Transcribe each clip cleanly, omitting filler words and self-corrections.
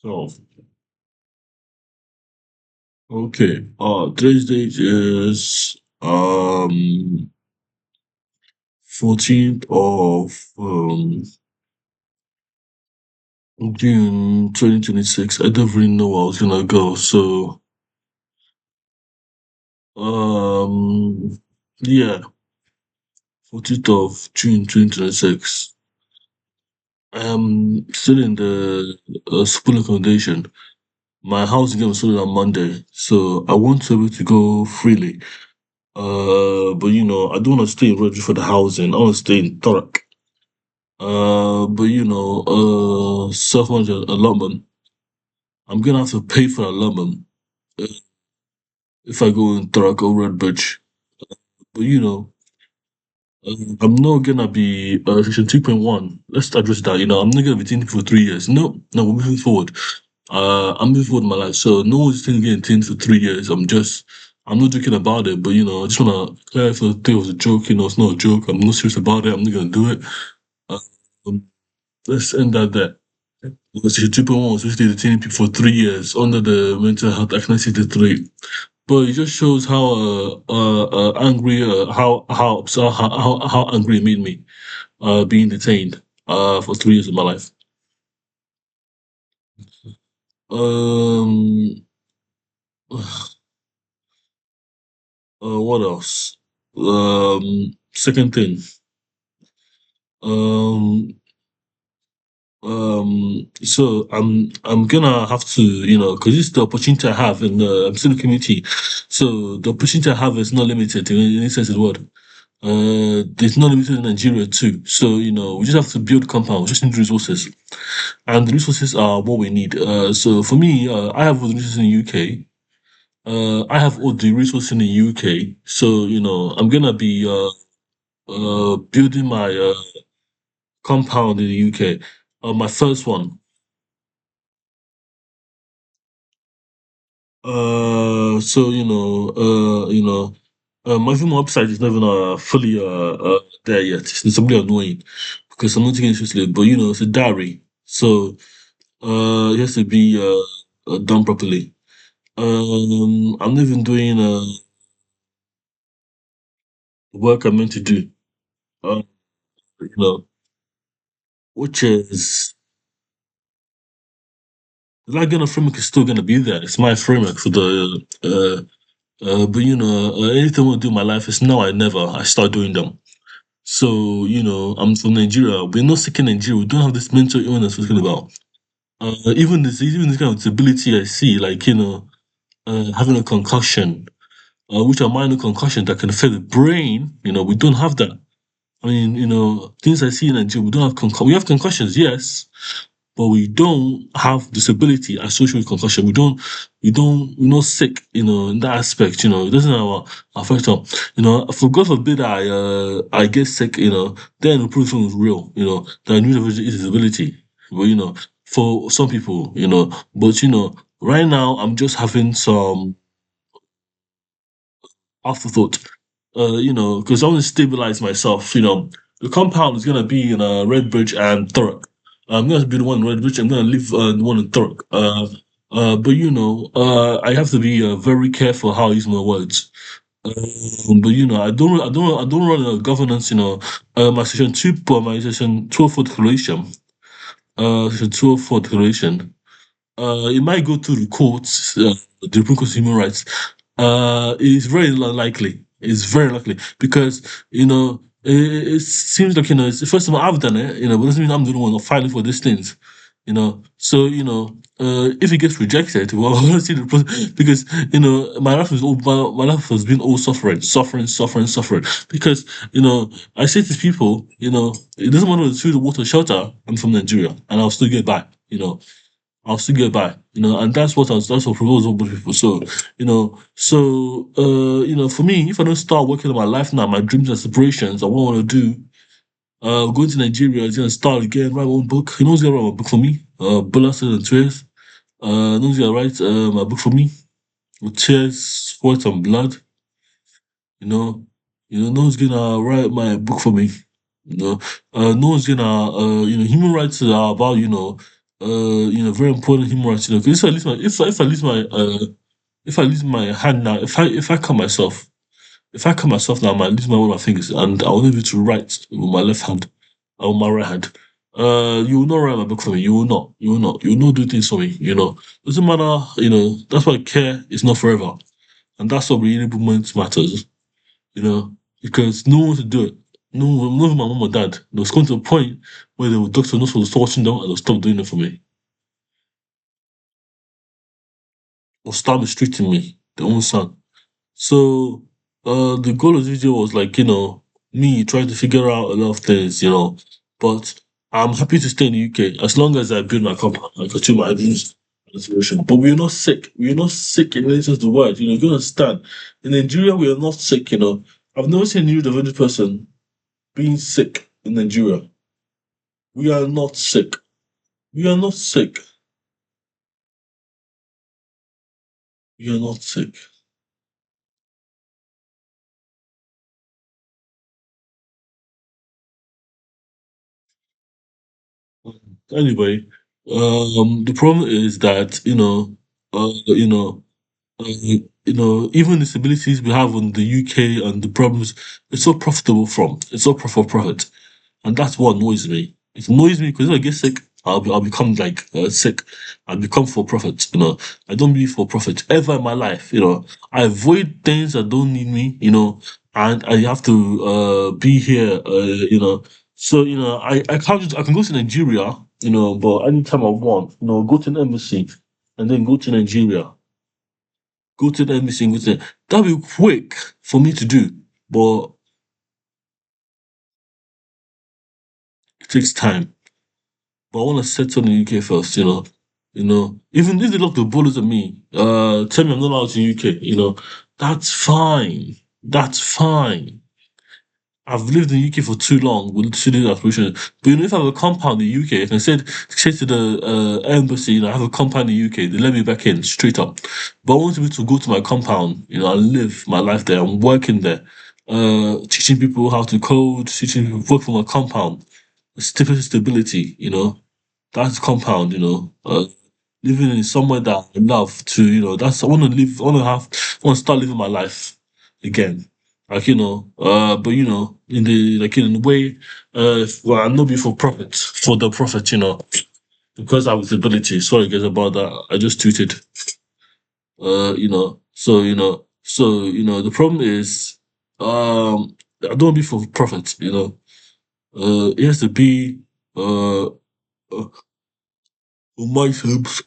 So, okay. Today's date is 14th of June 2026. I don't really know where I was gonna go. So, um, yeah, 14th of June 2026. I'm still in the school accommodation. My house again was sold on Monday, so I want to be able to go freely. But I don't want to stay in Redwood for the housing. I want to stay in Thurrock. But self-managed allotment. I'm gonna have to pay for an allotment uh, if I go in Thurrock or Redbridge. But I'm not gonna be section 2.1. Let's address that. I'm not gonna be thinking for 3 years. No, no, we're moving forward. I'm moving forward in my life, so no one's thinking getting things for 3 years. I'm not joking about it, but I just wanna clarify if it was a joke. It's not a joke. I'm not serious about it. I'm not gonna do it. Uh, um, let's end that there. Because section 2.1 was supposed to be detaining people for 3 years under the Mental Health Act 1963. But it just shows how angry how angry it made me being detained for 3 years of my life. Um, what else? Second thing. Um, so I'm gonna have to, because this is the opportunity I have in the I'm still in the community. So the opportunity I have is not limited in any sense of the word. There's no limited in Nigeria too. So, we just have to build compound, we just need resources. And the resources are what we need. So for me, I have all the resources in the UK. I have all the resources in the UK. So, I'm gonna be building my compound in the UK. My first one. So my even website is not even fully there yet. It's something annoying because I'm not taking it seriously. But it's a diary, so it has to be done properly. I'm not even doing the work I'm meant to do. Uh, you know, which is the Laguna framework is still gonna be there. It's my framework for the but anything I want to do in my life is now I never. I start doing them. So, I'm from Nigeria. We're not sick in Nigeria. We don't have this mental illness we're talking about. Even this kind of disability I see, like, having a concussion, which are minor concussion that can affect the brain, we don't have that. I mean, things I see in Nigeria, we don't have we have concussions, yes, but we don't have disability associated with concussion. We're not sick, in that aspect, it doesn't affect us. For God forbid I get sick, then the proof is real, that I knew there is a disability. But for some people, but right now I'm just having some afterthought, because I want to stabilize myself. The compound is gonna be in Redbridge and Thurrock. I'm gonna be the one in Redbridge. I'm gonna leave the one in Thurrock. But I have to be very careful how I use my words. But I don't run a governance. My section two, but my section 12 for declaration. Section 12 for declaration. It might go through the courts, the Supreme Court of Human Rights. It's very likely. It's very likely because it seems like it's the first time I've done it. But it doesn't mean I'm the only one fighting for these things. So if it gets rejected, well, I want to see the process because my life has been all suffering, suffering, suffering, suffering. Because I say to people, it doesn't matter the food, the water, shelter. I'm from Nigeria, and I'll still get by. I'll still get by, and that's what proposal with people. So, for me, if I don't start working on my life now, my dreams and aspirations, and what I want to do, going to Nigeria is gonna start again, write one book. Who's gonna write a book for me? Bullets and Tears. Who's gonna write a book for me? With tears, sweat, and blood. You know, no one's gonna write my book for me. No one's gonna. Human rights are about very important human rights. 'Cause if I lose my hand now, if I cut myself, if I cut myself now, I might lose one of my fingers, and I'll need to write with my left hand or my right hand. You will not write my book for me. You will not. You will not. You will not do things for me. Doesn't matter. That's why care is not forever, and that's what really moments matters. You know, because no one to do it. No, not even my mom or dad. There was going to a point where the doctor knows what was watching them and they'll stop doing it for me. Or start mistreating me, their own son. So the goal of the video was like, me trying to figure out a lot of things, But I'm happy to stay in the UK as long as I build my compound and continue my dreams and aspiration. But we're not sick. We're not sick in any sense of the word. You don't understand. In Nigeria, we are not sick. I've never seen a neurodivergent person being sick in Nigeria. We are not sick. We are not sick. We are not sick. Anyway, the problem is that even the stabilities we have in the UK and the problems, it's so profitable it's so for profit, and that's what annoys me. It annoys me because if I get sick, I'll become like sick. I'll become for profit. I don't be for profit ever in my life. I avoid things that don't need me. And I have to be here. So I can go to Nigeria. But anytime I want, go to an embassy and then go to Nigeria, go to the embassy and go to that'll be quick for me to do, but it takes time. But I want to settle in the UK first, Even if they look the bullets at me, tell me I'm not allowed in UK, that's fine. That's fine. I've lived in the UK for too long with student aspiration. But if I have a compound in the UK, I can say to the embassy, I have a compound in the UK, they let me back in straight up. But I want to be able to go to my compound, and live my life there. I'm working there, teaching people how to code, teaching people work for my compound. Stability, that's compound, living in somewhere that I love to, that's I want to live, I want to start living my life again. Like, but in the way, well, I'm not be for profit, for the profit, because I have stability. Sorry guys about that. I just tweeted. The problem is, I don't be for profit, it has to be, uh, on my terms.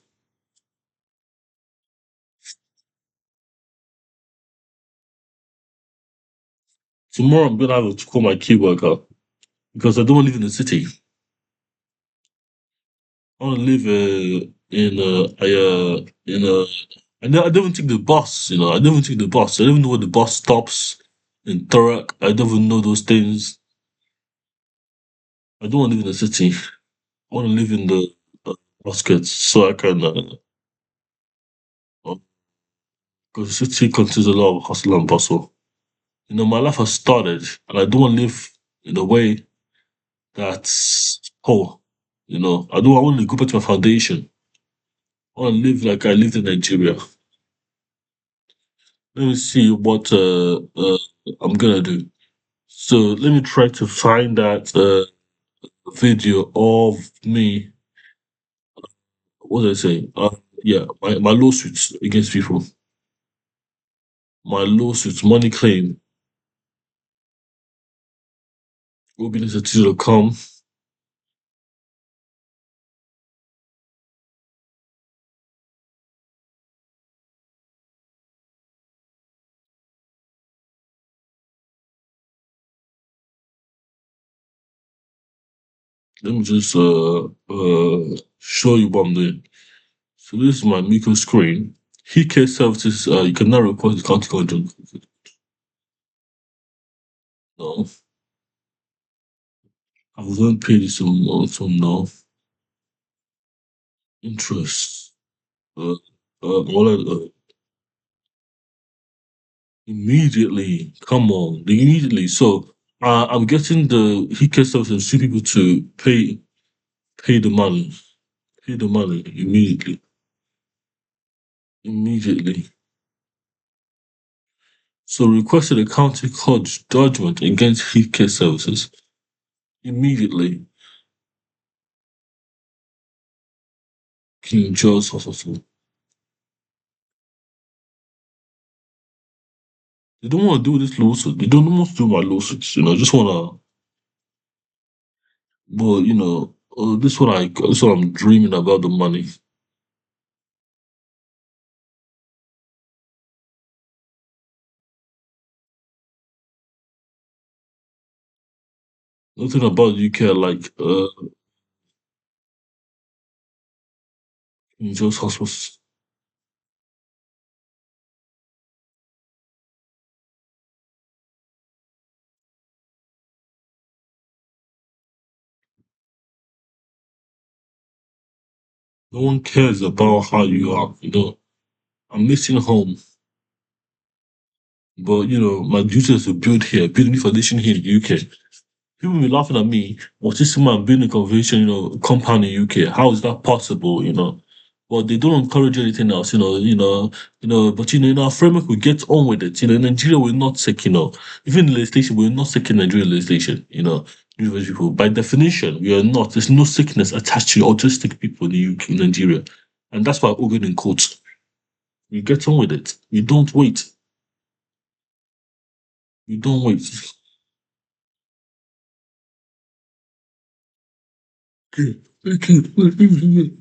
Tomorrow I'm gonna have to call my key worker because I don't want to live in the city. I want to live I don't even take the bus. I don't even take the bus. I don't even know where the bus stops in Thurrock. I don't even know those things. I don't want to live in the city. I want to live in the outskirts so I can. Because the city contains a lot of hustle and bustle. My life has started, and I don't want to live in a way that's poor. I don't. I want to go back to my foundation. I want to live like I lived in Nigeria. Let me see what I'm gonna do. So let me try to find that video of me. What did I say? Yeah, my lawsuits against people. My lawsuits, money claim. Will.com. Let me just show you what I'm doing. So this is my Miko screen. He services. You can now request the county content. No, I will not pay this some now. Interest. Uh, immediately. Come on, immediately. So I'm getting the Hike services two people to pay the money. Pay the money immediately. Immediately. So requested a county court judgment against healthcare services. Immediately. King George Hospital. They don't want to do this lawsuit. They don't want to do my lawsuits. Just wanna. But this is what I'm dreaming about the money. Nothing about UK like King George Hospital. No one cares about how you are. I'm missing home. But my duty is to build here, build a new foundation here in the UK. People be laughing at me. Was this man building a convention, compound in UK? How is that possible? But they don't encourage anything else. But our framework will get on with it. Nigeria will not take. Even the legislation will not take in Nigerian legislation. University people. By definition, we are not. There's no sickness attached to autistic people in the UK, in Nigeria, and that's why we're going in court. We get on with it. We don't wait. We don't wait. Okay. Thank you.